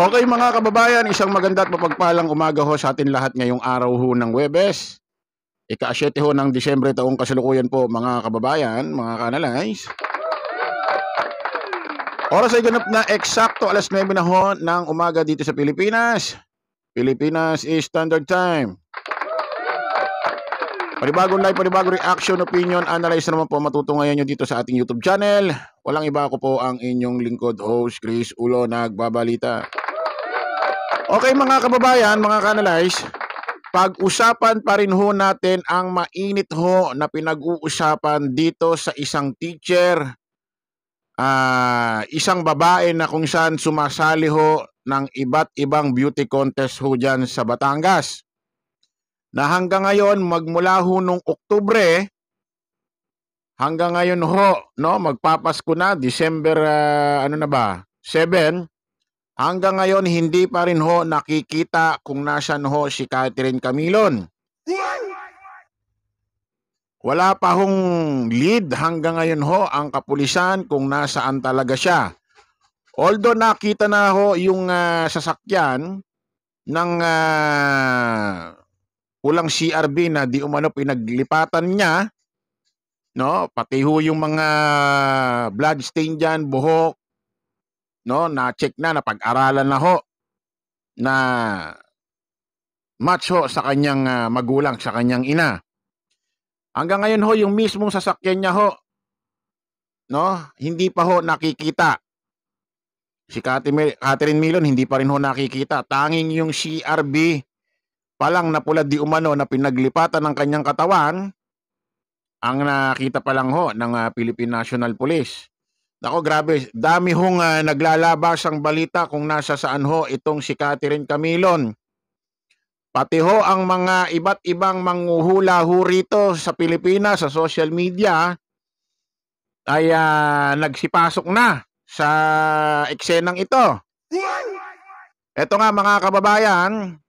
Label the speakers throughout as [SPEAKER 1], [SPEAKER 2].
[SPEAKER 1] Okay mga kababayan, isang maganda at mapagpalang umaga ho sa atin lahat ngayong araw ho ng Huwebes. Ika-7 ho ng Disyembre taong kasalukuyan po mga kababayan, mga kanalays. Oras ay ganap na eksakto alas 9 na ho ng umaga dito sa Pilipinas. Pilipinas is Standard Time. Panibagong live, panibagong reaction, opinion, analyze naman po matutungayan nyo dito sa ating YouTube channel. Walang iba, ako po ang inyong lingkod host, Chris Ulo, nagbabalita. Okay mga kababayan, mga kanalays, pag-usapan pa rin ho natin ang mainit ho na pinag-uusapan dito sa isang teacher, isang babae na kung saan sumasali ho ng iba't ibang beauty contest ho dyan sa Batangas. Na hanggang ngayon, magmula ho nung Oktubre, hanggang ngayon ho, no, magpapasko na, December, 7, hanggang ngayon, hindi pa rin ho nakikita kung nasan ho si Catherine Camilon. Wala pa hong lead hanggang ngayon ho ang kapulisan kung nasaan talaga siya. Although nakita na ho yung sasakyan ng pulang CRB na di umano pinaglipatan niya, no? Pati ho yung mga blood stain dyan, buhok, no? Na-check na, napag-aralan na ho na match ho sa kanyang magulang, sa kanyang ina. Hanggang ngayon ho, yung mismong sasakyan niya ho, no? Hindi pa ho nakikita. Si Catherine Milon, hindi pa rin ho nakikita. Tanging yung CRB palang na pula di umano na pinaglipatan ng kanyang katawan, ang nakita pa lang ho ng Philippine National Police. Nako, grabe, dami hong naglalabas ang balita kung nasa saan ho itong si Catherine Camilon. Pati ho ang mga iba't ibang manghuhula ho rito sa Pilipinas, sa social media, ay nagsipasok na sa eksenang ito. Ito nga mga kababayan,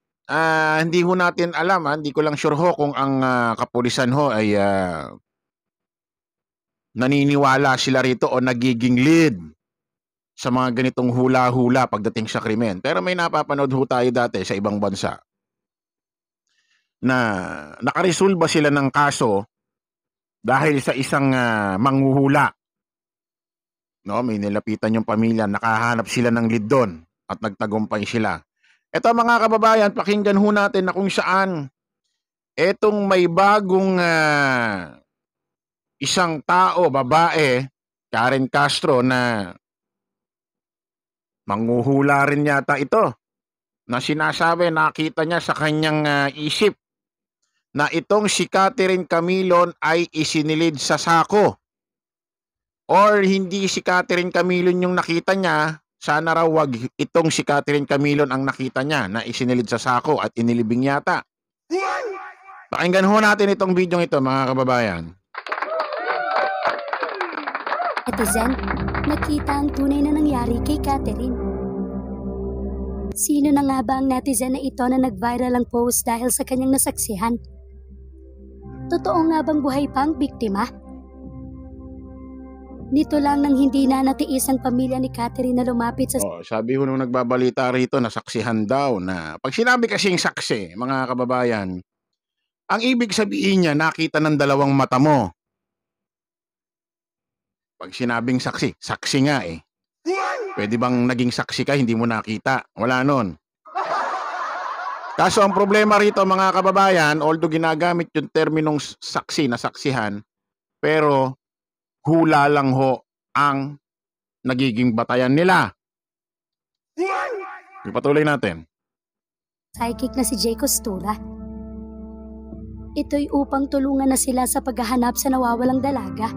[SPEAKER 1] hindi ho natin alam, hindi ko lang sure ho kung ang kapulisan ho ay naniniwala sila rito o nagiging lead sa mga ganitong hula-hula pagdating sa krimen. Pero may napapanood ho tayo dati sa ibang bansa na nakaresolba sila ng kaso dahil sa isang manghuhula. No, may nilapitan yung pamilya, nakahanap sila ng lead doon at nagtagumpay sila. Ito mga kababayan, pakinggan ho natin na kung saan etong may bagong isang tao, babae, Karen Castro, na manghuhula rin yata ito, na sinasabi, nakita niya sa kanyang isip na itong si Catherine Camilon ay isinilid sa sako. Or hindi si Catherine Camilon yung nakita niya, sana raw wag itong si Catherine Camilon ang nakita niya na isinilid sa sako at inilibing yata. Pakinggan ho natin itong video ito mga kababayan.
[SPEAKER 2] Netizen, nakita ang tunay na nangyari kay Catherine. Sino na nga ba ang netizen na ito na nag-viral ang post dahil sa kanyang nasaksihan? Totoo nga bang buhay pa ang biktima? Nito lang nang hindi na natiis ang pamilya ni Catherine na lumapit sa...
[SPEAKER 1] sabi ho nung nagbabalita rito, nasaksihan daw na... Pag sinabi kasing saksi, mga kababayan, ang ibig sabihin niya, nakita ng dalawang mata mo. Pag sinabing saksi, saksi nga eh. Pwede bang naging saksi ka, hindi mo nakita? Wala nun. Kaso ang problema rito mga kababayan, although ginagamit yung terminong saksi na saksihan, pero hula lang ho ang nagiging batayan nila. Ipatuloy natin.
[SPEAKER 2] Psychic na si Jay Costura. Ito'y upang tulungan na sila sa paghahanap sa nawawalang dalaga.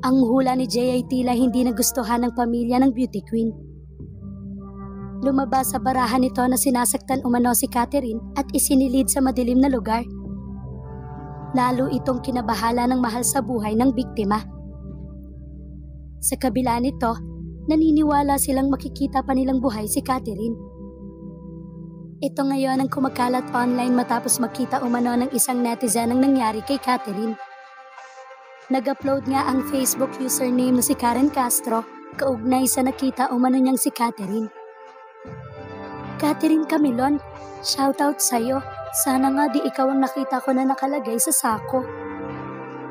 [SPEAKER 2] Ang hula ni Jay ay tila hindi nagustuhan ng pamilya ng beauty queen. Lumabas sa barahan nito na sinasaktan umano si Catherine at isinilid sa madilim na lugar. Lalo itong kinabahala ng mahal sa buhay ng biktima. Sa kabila nito, naniniwala silang makikita pa nilang buhay si Catherine. Ito ngayon ang kumakalat online matapos makita umano ng isang netizen ang nangyari kay Catherine. Nag-upload nga ang Facebook username na si Karen Castro, kaugnay sa nakita umano niyang si Catherine. Catherine Camilon, shoutout sa'yo. Sana nga di ikaw ang nakita ko na nakalagay sa sako.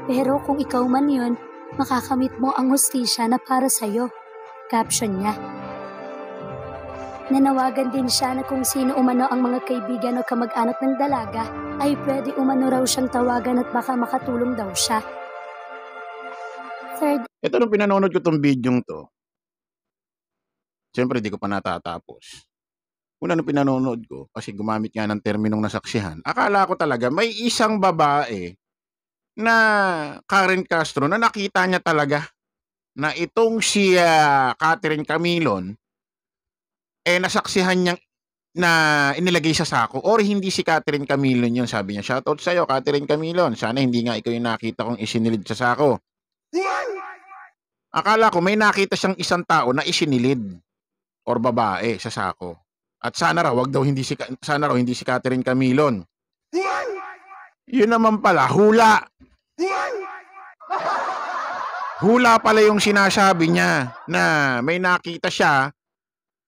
[SPEAKER 2] Pero kung ikaw man yun, makakamit mo ang hustisya na para sa'yo. Caption niya. Nanawagan din siya na kung sino umano ang mga kaibigan o kamag-anak ng dalaga ay pwede umano raw siyang tawagan at baka makatulong daw siya. Third,
[SPEAKER 1] Ito nung pinanonood ko tong bidyong to, siyempre di ko pa natatapos. Una nung pinanonood ko, kasi gumamit nga ng terminong nasaksihan, akala ko talaga may isang babae na Karen Castro na nakita niya talaga na itong si Catherine Camilon nasaksihan niyang na inilagay sa sako or hindi si Catherine Camilon yun. Sabi niya, shoutout sa'yo Catherine Camilon, sana hindi nga ikaw yung nakita kong isinilid sa sako. Akala ko may nakita siyang isang tao na isinilid or babae sa sako. At sana raw hindi si Catherine Camilon. Yun naman pala, hula. Hula pala yung sinasabi niya na may nakita siya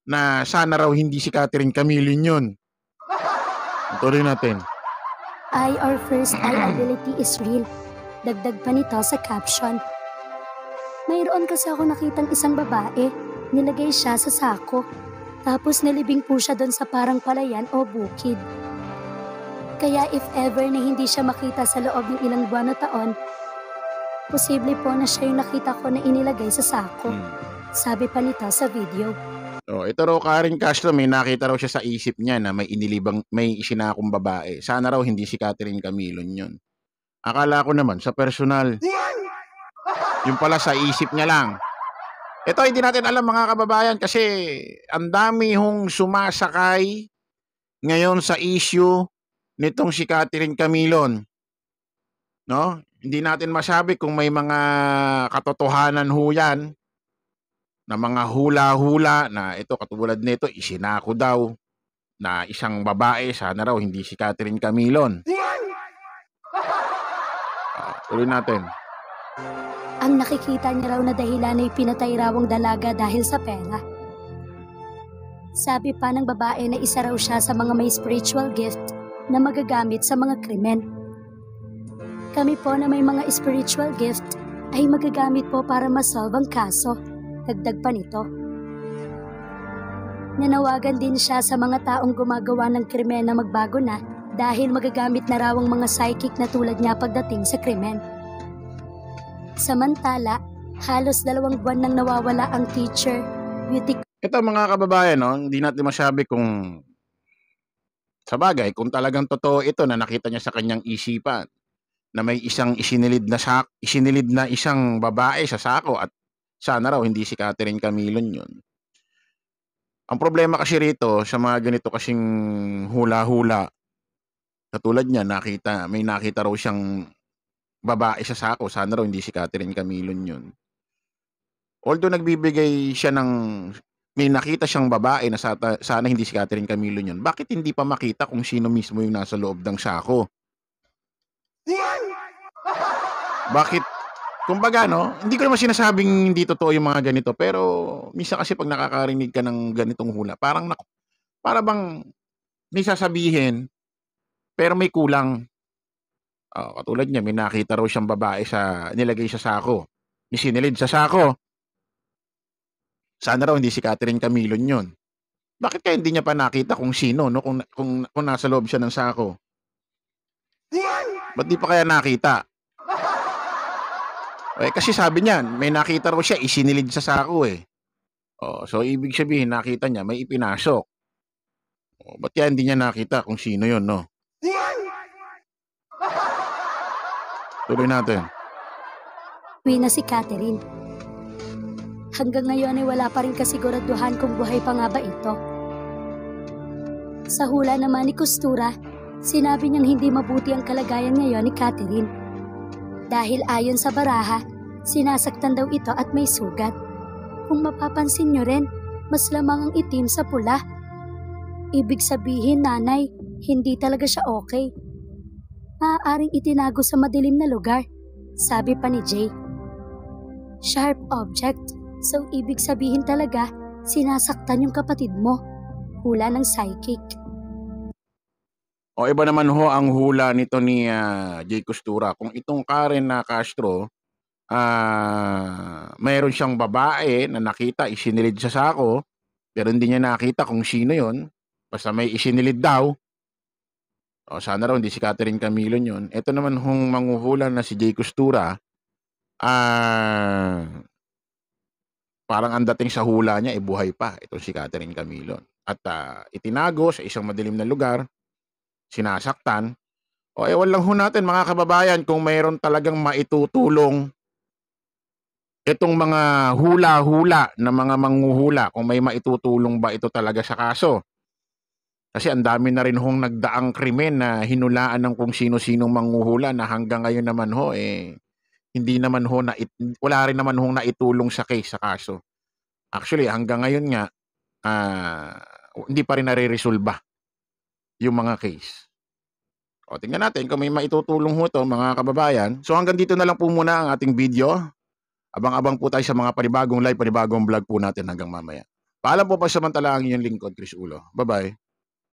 [SPEAKER 1] na sana raw hindi si Catherine Camilon yun. Tuloy natin.
[SPEAKER 2] our first eye ability is real. Dagdag pa nito sa caption. Mayroon kasi ako nakitang isang babae. Nilagay siya sa sako. Tapos nilibing po siya doon sa parang palayan o bukid. Kaya if ever na hindi siya makita sa loob ng ilang buwan o taon, posible po na siya yung nakita ko na inilagay sa sako. Sabi pa nito sa video.
[SPEAKER 1] Ito raw Karen Castro, may nakita raw siya sa isip niya na may isinakong babae. Sana raw hindi si Catherine Camilon yun. Akala ko naman sa personal. Yung pala sa isip niya lang. Ito hindi natin alam mga kababayan kasi ang dami hong sumasakay ngayon sa issue nitong si Catherine Camilon. No? Hindi natin masabi kung may mga katotohanan ho yan na mga hula-hula na ito katulad nito isinako daw na isang babae, sana raw hindi si Catherine Camilon. Tuloy natin.
[SPEAKER 2] Ang nakikita niya raw na dahilan ay pinatay raw ang dalaga dahil sa pera. Sabi pa ng babae na isa raw siya sa mga may spiritual gift na magagamit sa mga krimen. Kami po na may mga spiritual gift ay magagamit po para masolve ang kaso. Dagdag pa nito. Nanawagan din siya sa mga taong gumagawa ng krimen na magbago na dahil magagamit na raw ang mga psychic na tulad niya pagdating sa krimen. Samantala, halos 2 buwan nang nawawala ang teacher, beauty.
[SPEAKER 1] Ito mga kababayan, no? Hindi natin masabi kung sa bagay, kung talagang totoo ito na nakita niya sa kanyang isipan na may isang isinilid na isang babae sa sako at sana raw hindi si Catherine Camilon yun. Ang problema kasi rito sa mga ganito kasing hula-hula, katulad niya, may nakita raw siyang babae sa sako, sana raw hindi si Catherine Camilon yun. Although nagbibigay siya may nakita siyang babae na sana hindi si Catherine Camilon yun, bakit hindi pa makita kung sino mismo yung nasa loob ng sako? Bakit? Kumbaga, no, hindi ko naman sinasabing hindi totoo yung mga ganito, pero minsan kasi pag nakakarinig ka ng ganitong hula, para bang may sasabihin, pero may kulang. Katulad niya, may nakita raw siyang babae nilagay sa sako. Isinilid sa sako. Sana raw hindi si Catherine Camilon yun. Bakit kaya hindi niya pa nakita kung sino, no? Kung nasa loob siya ng sako? Ba't di pa kaya nakita? Kasi sabi niya, may nakita raw siya, isinilid sa sako eh. So ibig sabihin, nakita niya, may ipinasok. Ba't kaya hindi niya nakita kung sino yun, no? Tuloy natin.
[SPEAKER 2] Uwi na si Catherine. Hanggang ngayon ay wala pa rin kasiguraduhan kung buhay pa nga ba ito. Sa hula naman ni Costura, sinabi niyang hindi mabuti ang kalagayan ngayon ni Catherine. Dahil ayon sa baraha, sinasaktan daw ito at may sugat. Kung mapapansin niyo rin, mas lamang ang itim sa pula. Ibig sabihin, nanay, hindi talaga siya okay. Maaaring itinago sa madilim na lugar, sabi pa ni Jay. Sharp object, so ibig sabihin talaga, sinasaktan yung kapatid mo. hula ng psychic.
[SPEAKER 1] O iba naman ho ang hula nito ni Jay Costura. Kung itong Karen na Castro, mayroon siyang babae na nakita, isinilid sa sako, pero hindi niya nakita kung sino yon. Basta may isinilid daw. O sana raw hindi si Catherine Camilo yun. Ito naman hong manghuhula na si Jay Costura, parang ang dating sa hula niya, buhay pa itong si Catherine Camilo. At itinago sa isang madilim na lugar, sinasaktan. O ewan lang ho natin mga kababayan kung mayroon talagang maitutulong itong mga hula-hula na mga manghuhula, kung may maitutulong ba ito talaga sa kaso. Kasi ang dami na rin hong nagdaang krimen na hinulaan ng kung sino-sinong manghuhula na hanggang ngayon naman ho hindi naman ho wala rin naman hong naitulong sa case, sa kaso. Actually hanggang ngayon nga hindi pa rin nare-resolba yung mga case. O tingnan natin kung may maitutulong ho to mga kababayan. So hanggang dito na lang po muna ang ating video. Abang-abang po tayo sa mga panibagong live, panibagong vlog po natin hanggang mamaya. Paalam po pa samantala ang inyong lingkod, Chris Ulo. Bye-bye.